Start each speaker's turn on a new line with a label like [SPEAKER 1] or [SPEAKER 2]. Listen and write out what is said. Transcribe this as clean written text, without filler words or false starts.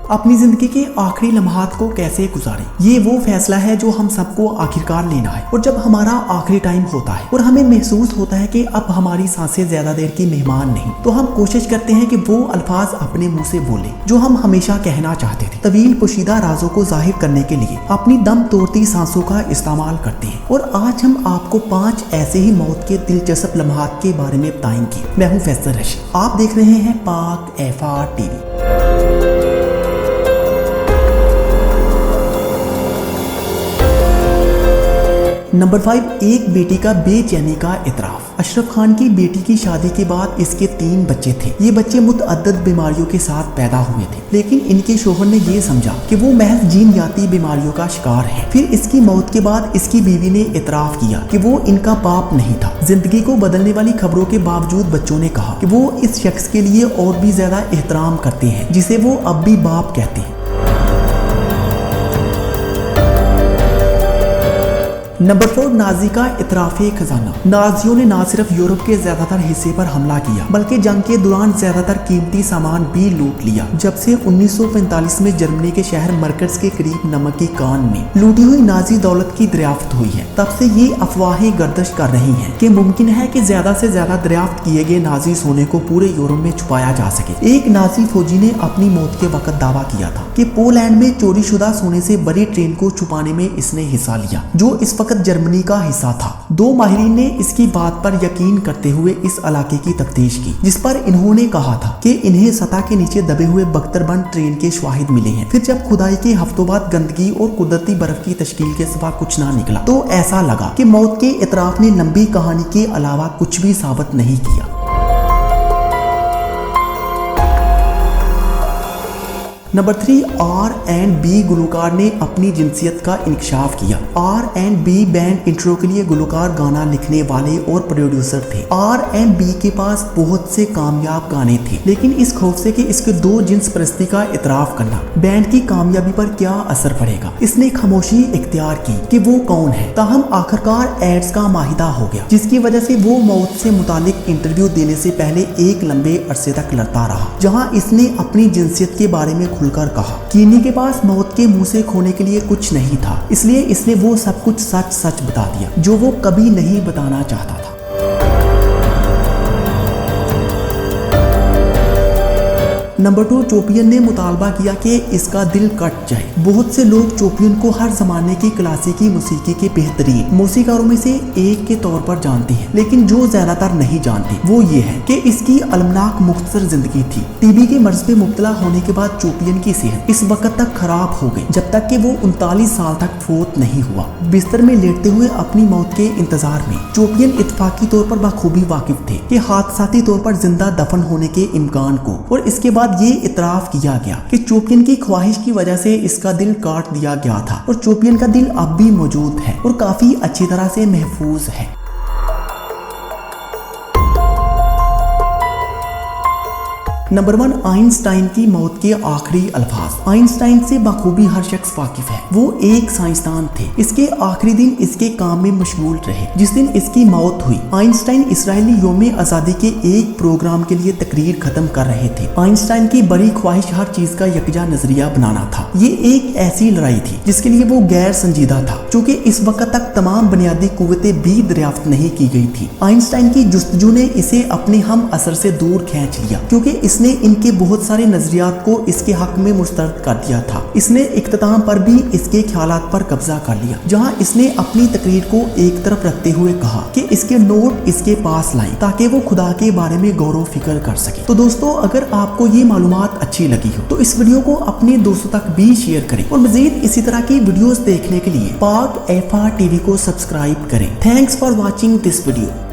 [SPEAKER 1] अपनी जिंदगी के आखिरी लम्हात को कैसे गुजारें, ये वो फैसला है जो हम सबको आखिरकार लेना है। और जब हमारा आखिरी टाइम होता है और हमें महसूस होता है कि अब हमारी सांसें ज्यादा देर की मेहमान नहीं, तो हम कोशिश करते हैं कि वो अल्फाज अपने मुंह से बोले जो हम हमेशा कहना चाहते थे। तवील पोशीदा राजों को जाहिर करने के लिए अपनी दम तोड़ती सांसों का इस्तेमाल करते हैं। और आज हम आपको 5 ऐसे ही मौत के दिलचस्प लम्हात के बारे में बताएंगे। मैं हूँ फैसल रशीद, आप देख रहे हैं पाक एफआर टीवी। नंबर 5, एक बेटी का बेचैनी का इतराफ। अशरफ खान की बेटी की शादी के बाद इसके 3 बच्चे थे। ये बच्चे मुतअद्दिद बीमारियों के साथ पैदा हुए थे, लेकिन इनके शोहर ने ये समझा कि वो महज जीनयाती बीमारियों का शिकार है। फिर इसकी मौत के बाद इसकी बीवी ने इतराफ किया कि वो इनका बाप नहीं था। जिंदगी को बदलने वाली खबरों के बावजूद बच्चों ने कहा कि वो इस शख्स के लिए और भी ज्यादा एहतराम करते हैं जिसे वो अब भी बाप कहते हैं। नंबर 4, नाजी का इतराफे खजाना। नाजियों ने न सिर्फ यूरोप के ज्यादातर हिस्से पर हमला किया, बल्कि जंग के दौरान ज्यादातर कीमती सामान भी लूट लिया। जब से 1945 में जर्मनी के शहर मरकज के करीब नमक की कान में लूटी हुई नाजी दौलत की दरियाफ्त हुई है, तब से ये अफवाहें गर्दिश कर रही हैं कि मुमकिन है कि ज्यादा से ज्यादा दरियाफ्त किए गए नाजी सोने को पूरे यूरोप में छुपाया जा सके। एक नाजी फौजी ने अपनी मौत के वक्त दावा किया था कि पोलैंड में चोरी शुदा सोने से बड़ी ट्रेन को छुपाने में इसने हिस्सा लिया, जो इस वक्त जर्मनी का हिस्सा था। 2 माहिरीन ने इसकी बात पर यकीन करते हुए इस इलाके की तफ्तीश की, जिस पर इन्होंने कहा था कि इन्हें सतह के नीचे दबे हुए बख्तरबंद ट्रेन के शवाहिद मिले हैं। फिर जब खुदाई के हफ्तों बाद गंदगी और कुदरती बर्फ की तश्कील के सिवा कुछ ना निकला, तो ऐसा लगा कि मौत के इतराफ ने लंबी कहानी के अलावा कुछ भी साबित नहीं किया। नंबर 3, R&B गुलकार ने अपनी जिनसियत का इंकशाफ किया। R&B बैंड इंट्रो के लिए गुलकार, गाना लिखने वाले और प्रोड्यूसर थे। R&B के पास बहुत से कामयाब गाने थे, लेकिन इस खौफ से कि इसके 2 जिन्स परस्ती का इतराफ करना बैंड की कामयाबी पर क्या असर पड़ेगा, इसने खामोशी इख्तियार की कि वो कौन है। ताहम आखिरकार एड्स का माहिदा हो गया, जिसकी वजह से वो मौत से मुतालिक इंटरव्यू देने से पहले एक लंबे अरसे तक लड़ता रहा, जहाँ इसने अपनी जिनसियत के बारे में कर कहा। कीनी के पास मौत के मुंह से खोने के लिए कुछ नहीं था, इसलिए इसने वो सब कुछ सच बता दिया जो वो कभी नहीं बताना चाहता था। नंबर 2, चोपियन ने मुतालबा किया कि इसका दिल कट जाए। बहुत से लोग चोपियन को हर जमाने की क्लासिकी मौसीकी के बेहतरीन मौसीकारों में से एक के तौर पर जानते हैं, लेकिन जो ज्यादातर नहीं जानते वो ये है कि इसकी अलमनाक मुख्तसर जिंदगी थी। टीबी के मर्ज पे मुब्तला होने के बाद चोपियन की सेहत इस वक्त तक खराब हो गई, जब तक कि वो 39 साल तक फोत नहीं हुआ। बिस्तर में लेटते हुए अपनी मौत के इंतजार में चोपियन इत्तफाकी तौर पर बखूबी वाकिफ थे कि हादसाती तौर पर जिंदा दफन होने के इम्कान को, और इसके बाद ये इतराफ किया गया कि चोपियन की ख्वाहिश की वजह से इसका दिल काट दिया गया था, और चोपियन का दिल अब भी मौजूद है और काफी अच्छी तरह से महफूज है। नंबर 1, आइंस्टाइन की मौत के आखिरी अल्फाज। आइंस्टाइन से बखूबी हर शख्स वाकिफ है, वो एक साइंसदान थे। इसके आखिरी दिन इसके काम में मशगूल रहे। जिस दिन इसकी मौत हुई, आइंस्टाइन इसराइली यौम आज़ादी के एक प्रोग्राम के लिए तकरीर खत्म कर रहे थे। आइंस्टाइन की बड़ी ख्वाहिश हर चीज का यकजा नजरिया बनाना था। ये एक ऐसी लड़ाई थी जिसके लिए वो गैर संजीदा था, चूँकि इस वक्त तक तमाम बुनियादी कुव्वतें भी दरियाफ्त नहीं की गई थी। आइंस्टाइन की जुस्तजू ने इसे अपने हम असर से दूर खींच लिया, क्योंकि इसने इनके बहुत सारे नजरियात को इसके हक में मुस्तरद कर दिया था। इसने इख्तिताम पर भी इसके ख्यालात पर कब्जा कर लिया, जहां इसने अपनी तकरीर को एक तरफ रखते हुए कहा कि इसके नोट इसके पास लाएं ताकि वो खुदा के बारे में गौर फिक्र कर सके। तो दोस्तों, अगर आपको ये मालूमात अच्छी लगी हो तो इस वीडियो को अपने दोस्तों तक भी शेयर करें, और मजीद इसी तरह की वीडियोस देखने के लिए पाक एफआर टीवी को सब्सक्राइब करें। Thanks for watching this video.